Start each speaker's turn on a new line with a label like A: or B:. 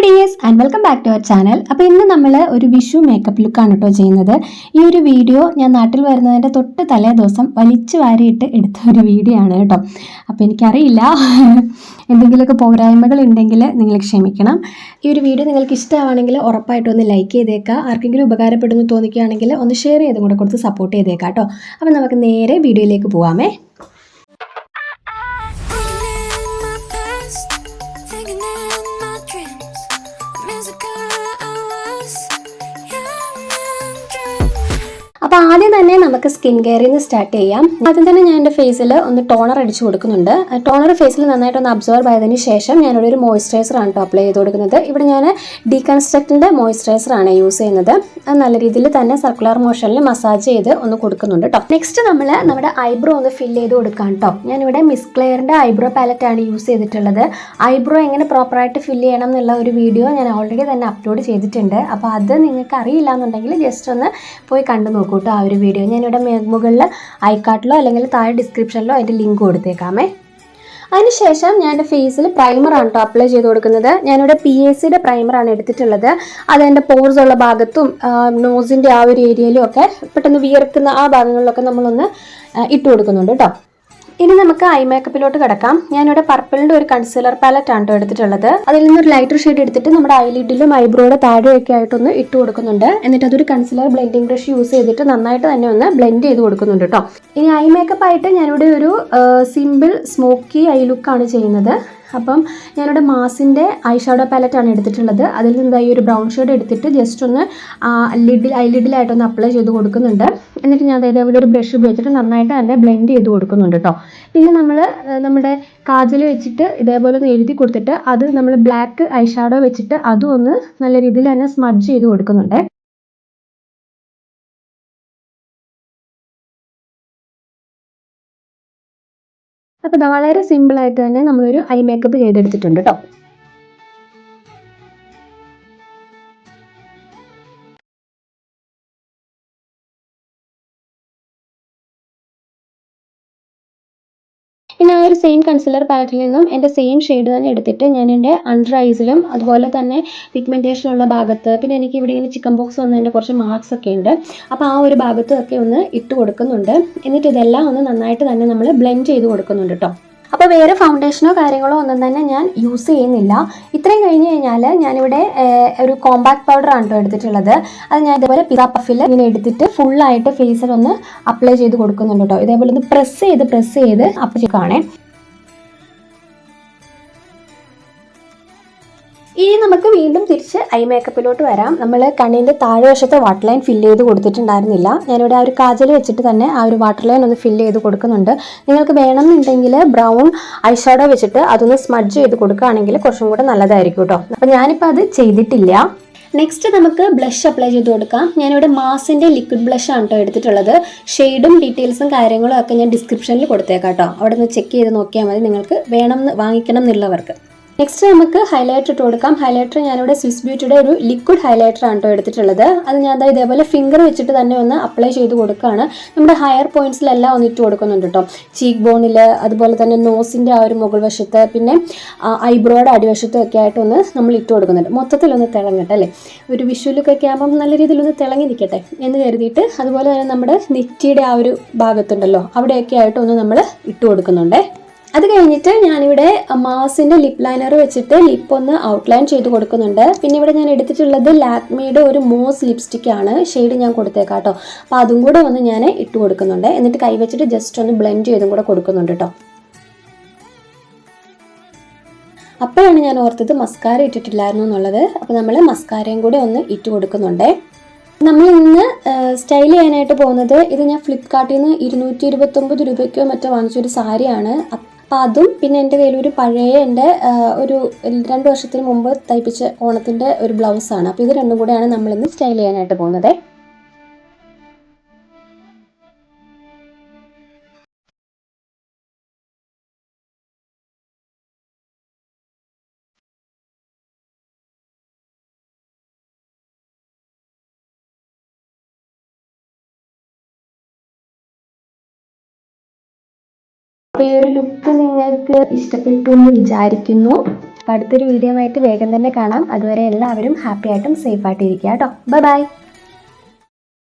A: Dears and welcome back to our channel. അപ്പോൾ ഇന്ന് നമ്മൾ ഒരു വിഷു മേക്കപ്പ് ലുക്കാണ് കേട്ടോ ചെയ്യുന്നത്. ഈ ഒരു വീഡിയോ ഞാൻ നാട്ടിൽ വരുന്നതിൻ്റെ തൊട്ട് തലേ ദിവസം വലിച്ചു വാരിയിട്ട് എടുത്ത ഒരു വീഡിയോ ആണ് കേട്ടോ. അപ്പോൾ എനിക്കറിയില്ല, എന്തെങ്കിലുമൊക്കെ പോരായ്മകൾ ഉണ്ടെങ്കിൽ നിങ്ങൾ ക്ഷമിക്കണം. ഈ ഒരു വീഡിയോ നിങ്ങൾക്ക് ഇഷ്ടമാണെങ്കിൽ ഉറപ്പായിട്ടും ഒന്ന് ലൈക്ക് ചെയ്തേക്കുക. ആർക്കെങ്കിലും ഉപകാരപ്പെടുന്നു തോന്നിക്കുകയാണെങ്കിൽ ഒന്ന് ഷെയർ ചെയ്തും കൂടെ കൊടുത്ത് സപ്പോർട്ട് ചെയ്തേക്കാം കേട്ടോ. അപ്പോൾ നമുക്ക് നേരെ വീഡിയോയിലേക്ക് പോവാമേ. അപ്പോൾ ആദ്യം തന്നെ നമുക്ക് സ്കിൻ കെയറിൽ നിന്ന് സ്റ്റാർട്ട് ചെയ്യാം. ആദ്യം തന്നെ ഞാൻ എൻ്റെ ഫേസിൽ ഒന്ന് ടോണർ അടിച്ചു കൊടുക്കുന്നുണ്ട്. ടോണർ ഫേസിൽ നന്നായിട്ടൊന്ന് അബ്സോർബ് ആയതിന് ശേഷം ഞാനിവിടെ ഒരു മോയ്സ്ചറൈസർ ആണ് അപ്ലൈ ചെയ്ത് കൊടുക്കുന്നത്. ഇവിടെ ഞാൻ ഡീകൺസ്ട്രക്റ്റിൻ്റെ മോയ്സ്ചറൈസർ ആണ് യൂസ് ചെയ്യുന്നത്. അത് നല്ല രീതിയിൽ തന്നെ സർക്കുലർ മോഷനിൽ മസാജ് ചെയ്ത് ഒന്ന് കൊടുക്കുന്നുണ്ട് കേട്ടോ. നെക്സ്റ്റ് നമ്മൾ നമ്മുടെ ഐബ്രോ ഒന്ന് ഫില്ല് ചെയ്ത് കൊടുക്കാം കേട്ടോ. ഞാനിവിടെ മിസ് ക്ലെയറിൻ്റെ ഐബ്രോ പാലറ്റ് ആണ് യൂസ് ചെയ്തിട്ടുള്ളത്. ഐബ്രോ എങ്ങനെ പ്രോപ്പറായിട്ട് ഫില്ല് ചെയ്യണം എന്നുള്ള ഒരു വീഡിയോ ഞാൻ ഓൾറെഡി തന്നെ അപ്ലോഡ് ചെയ്തിട്ടുണ്ട്. അപ്പോൾ അത് നിങ്ങൾക്ക് അറിയില്ല എന്നുണ്ടെങ്കിൽ ജസ്റ്റ് ഒന്ന് പോയി കണ്ടു നോക്കൂ. ആ ഒരു വീഡിയോ ഞാനിവിടെ മുകളിൽ ഐക്കാർട്ടിലോ അല്ലെങ്കിൽ താഴെ ഡിസ്ക്രിപ്ഷനിലോ അതിൻ്റെ ലിങ്ക് കൊടുത്തേക്കാമേ. അതിനുശേഷം ഞാൻ എൻ്റെ ഫേസിൽ പ്രൈമറാണ് കേട്ടോ അപ്ലൈ ചെയ്ത് കൊടുക്കുന്നത്. ഞാനിവിടെ PACയുടെ പ്രൈമറാണ് എടുത്തിട്ടുള്ളത്. അത് എൻ്റെ പോർസ് ഉള്ള ഭാഗത്തും നോസിൻ്റെ ആ ഒരു ഏരിയയിലും ഒക്കെ പെട്ടെന്ന് വിയർക്കുന്ന ആ ഭാഗങ്ങളിലൊക്കെ നമ്മളൊന്ന് ഇട്ട് കൊടുക്കുന്നുണ്ട് കേട്ടോ. ഇനി നമുക്ക് ഐ മേക്കപ്പിലോട്ട് കിടക്കാം. ഞാനിവിടെ പർപ്പിളിൻ്റെ ഒരു കൺസീലർ പാലറ്റ് ആണ് എടുത്തിട്ടുള്ളത്. അതിൽ നിന്നൊരു ലൈറ്റർ ഷെയ്ഡ് എടുത്തിട്ട് നമ്മുടെ ഐലിഡിലും ഐബ്രോയുടെ താഴെയൊക്കെ ആയിട്ടൊന്ന് ഇട്ട് കൊടുക്കുന്നുണ്ട്. എന്നിട്ട് അതൊരു കൺസീലർ ബ്ലെൻഡിങ് ബ്രഷ് യൂസ് ചെയ്തിട്ട് നന്നായിട്ട് തന്നെ ഒന്ന് ബ്ലെൻഡ് ചെയ്ത് കൊടുക്കുന്നുണ്ട് കേട്ടോ. ഇനി ഐ മേക്കപ്പ് ആയിട്ട് ഞാനിവിടെ ഒരു സിമ്പിൾ സ്മോക്കി ഐ ലുക്കാണ് ചെയ്യുന്നത്. അപ്പം ഞാനിവിടെ മാസിൻ്റെ ഐ ഷാഡോ പാലറ്റാണ് എടുത്തിട്ടുള്ളത്. അതിൽ നിന്ന് ഈ ഒരു ബ്രൗൺ ഷെയ്ഡ് എടുത്തിട്ട് ജസ്റ്റ് ഒന്ന് ഐലിഡിലായിട്ടൊന്ന് അപ്ലൈ ചെയ്ത് കൊടുക്കുന്നുണ്ട്. എന്നിട്ട് ഞാൻ ഇതേപോലെ ഒരു ബ്രഷ് ഉപയോഗിച്ചിട്ട് നന്നായിട്ട് തന്നെ ബ്ലെൻഡ് ചെയ്ത് കൊടുക്കുന്നുണ്ട് കേട്ടോ. പിന്നെ നമ്മുടെ കാജൽ വെച്ചിട്ട് ഇതേപോലെ ഒന്ന് എഴുതി കൊടുത്തിട്ട് അത് നമ്മൾ ബ്ലാക്ക് ഐ ഷാഡോ വെച്ചിട്ട് അതും ഒന്ന് നല്ല രീതിയിൽ തന്നെ സ്മഡ്ജ് ചെയ്ത് കൊടുക്കുന്നുണ്ട്. അപ്പോൾ വളരെ സിമ്പിളായിട്ട് തന്നെ നമ്മളൊരു ഐ മേക്കപ്പ് ചെയ്തെടുത്തിട്ടുണ്ട് കേട്ടോ. പിന്നെ ആ ഒരു സെയിം കൺസീലർ പാലറ്റിൽ നിന്നും എൻ്റെ സെയിം ഷെയ്ഡ് തന്നെ എടുത്തിട്ട് ഞാൻ എൻ്റെ അണ്ടർ ഐസിലും അതുപോലെ തന്നെ പിഗ്മെൻറ്റേഷൻ ഉള്ള ഭാഗത്ത്, പിന്നെ എനിക്ക് ഇവിടെ ഇങ്ങനെ ചിക്കൻ ബോക്സ് വന്നതിൻ്റെ കുറച്ച് മാർക്സ് ഒക്കെ ഉണ്ട്. അപ്പോൾ ആ ഒരു ഭാഗത്തൊക്കെ ഒന്ന് ഇട്ട് കൊടുക്കുന്നുണ്ട്. എന്നിട്ട് ഇതെല്ലാം ഒന്ന് നന്നായിട്ട് തന്നെ നമ്മൾ ബ്ലെൻഡ് ചെയ്ത് കൊടുക്കുന്നുണ്ട് കേട്ടോ. അപ്പോൾ വേറെ ഫൗണ്ടേഷനോ കാര്യങ്ങളോ ഒന്നും തന്നെ ഞാൻ യൂസ് ചെയ്യുന്നില്ല. ഇത്രയും കഴിഞ്ഞ് കഴിഞ്ഞാൽ ഞാനിവിടെ ഒരു കോമ്പാക്ട് പൗഡർ ആണ് കേട്ടോ എടുത്തിട്ടുള്ളത്. അത് ഞാൻ ഇതേപോലെ പിസ്സ പഫിൽ ഇങ്ങനെ എടുത്തിട്ട് ഫുള്ളായിട്ട് ഫേസിൽ ഒന്ന് അപ്ലൈ ചെയ്ത് കൊടുക്കുന്നുണ്ട് കേട്ടോ. ഇതേപോലെ ഒന്ന് പ്രസ് ചെയ്ത് അപ്ലൈ കാണേ. ഇനി നമുക്ക് വീണ്ടും തിരിച്ച് ഐ മേക്കപ്പിലോട്ട് വരാം. നമ്മൾ കണ്ണിൻ്റെ താഴെ വശത്തെ വാട്ടർ ലൈൻ ഫില്ല് ചെയ്ത് കൊടുത്തിട്ടുണ്ടായിരുന്നില്ല. ഞാനിവിടെ ആ ഒരു കാജൽ വെച്ചിട്ട് തന്നെ ആ ഒരു വാട്ടർ ലൈൻ ഒന്ന് ഫില്ല് ചെയ്ത് കൊടുക്കുന്നുണ്ട്. നിങ്ങൾക്ക് വേണമെന്നുണ്ടെങ്കിൽ ബ്രൗൺ ഐ ഷാഡോ വെച്ചിട്ട് അതൊന്ന് സ്മഡ്ജ് ചെയ്ത് കൊടുക്കുകയാണെങ്കിൽ കുറച്ചും കൂടെ നല്ലതായിരിക്കും കേട്ടോ. അപ്പോൾ ഞാനിപ്പോൾ അത് ചെയ്തിട്ടില്ല. നെക്സ്റ്റ് നമുക്ക് ബ്ലഷ് അപ്ലൈ ചെയ്ത് കൊടുക്കാം. ഞാനിവിടെ മാസിൻ്റെ ലിക്വിഡ് ബ്ലഷ് ആണ് കേട്ടോ എടുത്തിട്ടുള്ളത്. ഷെയ്ഡും ഡീറ്റെയിൽസും കാര്യങ്ങളും ഒക്കെ ഞാൻ ഡിസ്ക്രിപ്ഷനിൽ കൊടുത്തേക്കാം കേട്ടോ. അവിടെ നിന്ന് ചെക്ക് ചെയ്ത് നോക്കിയാൽ മതി, നിങ്ങൾക്ക് വാങ്ങിക്കണം എന്നുള്ളവർക്ക്. നെക്സ്റ്റ് നമുക്ക് ഹൈലൈറ്റർ ഇട്ട് കൊടുക്കാം. ഹൈലൈറ്റർ ഞാനിവിടെ സ്വിസ് ബ്യൂട്ടിയുടെ ഒരു ലിക്വിഡ് ഹൈലൈറ്റർ ആണ് കേട്ടോ എടുത്തിട്ടുള്ളത്. അത് ഞാൻ ഇതേപോലെ ഫിംഗർ വെച്ചിട്ട് തന്നെ ഒന്ന് അപ്ലൈ ചെയ്ത് കൊടുക്കുകയാണ്. നമ്മുടെ ഹയർ പോയിന്റ്സിലെല്ലാം ഒന്ന് ഇട്ട് കൊടുക്കുന്നുണ്ട് കേട്ടോ. ചീക്ക് ബോണിൽ, അതുപോലെ തന്നെ നോസിൻ്റെ ആ ഒരു മുകൾ വശത്ത്, പിന്നെ ഐബ്രോയുടെ അടിവശത്തും ഒക്കെ ആയിട്ട് ഒന്ന് നമ്മൾ ഇട്ട് കൊടുക്കുന്നുണ്ട്. മൊത്തത്തിലൊന്ന് തിളങ്ങട്ടെ അല്ലേ. ഒരു വിഷ്വലൊക്കെ ആകുമ്പം നല്ല രീതിയിലൊന്ന് തിളങ്ങി നിൽക്കട്ടെ എന്ന് കരുതിയിട്ട്. അതുപോലെ തന്നെ നമ്മുടെ നെറ്റിയുടെ ആ ഒരു ഭാഗത്തുണ്ടല്ലോ, അവിടെയൊക്കെ ആയിട്ട് ഒന്ന് നമ്മൾ ഇട്ട് കൊടുക്കുന്നുണ്ട്. അത് കഴിഞ്ഞിട്ട് ഞാനിവിടെ മാസിൻ്റെ ലിപ് ലൈനർ വെച്ചിട്ട് ലിപ്പ് ഒന്ന് ഔട്ട്ലൈൻ ചെയ്ത് കൊടുക്കുന്നുണ്ട്. പിന്നെ ഇവിടെ ഞാൻ എടുത്തിട്ടുള്ളത് ലാക്മിയുടെ ഒരു മോസ് ലിപ്സ്റ്റിക് ആണ്. ഷെയ്ഡ് ഞാൻ കൊടുത്തേക്കാം കേട്ടോ. അപ്പോൾ അതും കൂടെ ഒന്ന് ഞാൻ ഇട്ട് കൊടുക്കുന്നുണ്ട്. എന്നിട്ട് കൈ വെച്ചിട്ട് ജസ്റ്റ് ഒന്ന് ബ്ലെൻഡ് ചെയ്തും കൂടെ കൊടുക്കുന്നുണ്ട് കേട്ടോ. അപ്പോഴാണ് ഞാൻ ഓർത്തത് മസ്കാര ഇട്ടിട്ടില്ലായിരുന്നു എന്നുള്ളത്. അപ്പോൾ നമ്മൾ മസ്കാരയും കൂടെ ഒന്ന് ഇട്ട് കൊടുക്കുന്നുണ്ട്. നമ്മൾ ഇന്ന് സ്റ്റൈൽ ചെയ്യാനായിട്ട് പോകുന്നത്, ഇത് ഞാൻ ഫ്ലിപ്കാർട്ടിൽ നിന്ന് 229 രൂപയ്ക്കോ മറ്റോ വാങ്ങിച്ചൊരു സാരിയാണ്. അപ്പോൾ അതും പിന്നെ എൻ്റെ കയ്യിലൊരു പഴയ എൻ്റെ ഒരു 2 വർഷത്തിന് മുമ്പ് തയ്പ്പിച്ച ഓണത്തിൻ്റെ ഒരു ബ്ലൗസാണ്. അപ്പോൾ ഇത് രണ്ടും കൂടെയാണ് നമ്മളിന്ന് സ്റ്റൈൽ ചെയ്യാനായിട്ട് പോകുന്നത്. അപ്പോൾ ഈ ഒരു ലുക്ക് നിങ്ങൾക്ക് ഇഷ്ടപ്പെട്ടു എന്ന് വിചാരിക്കുന്നു. അപ്പോൾ അടുത്തൊരു വീഡിയോ ആയിട്ട് വേഗം തന്നെ കാണാം. അതുവരെ എല്ലാവരും ഹാപ്പി ആയിട്ടും സേഫ് ആയിട്ടും ഇരിക്കുക കേട്ടോ. ബൈ.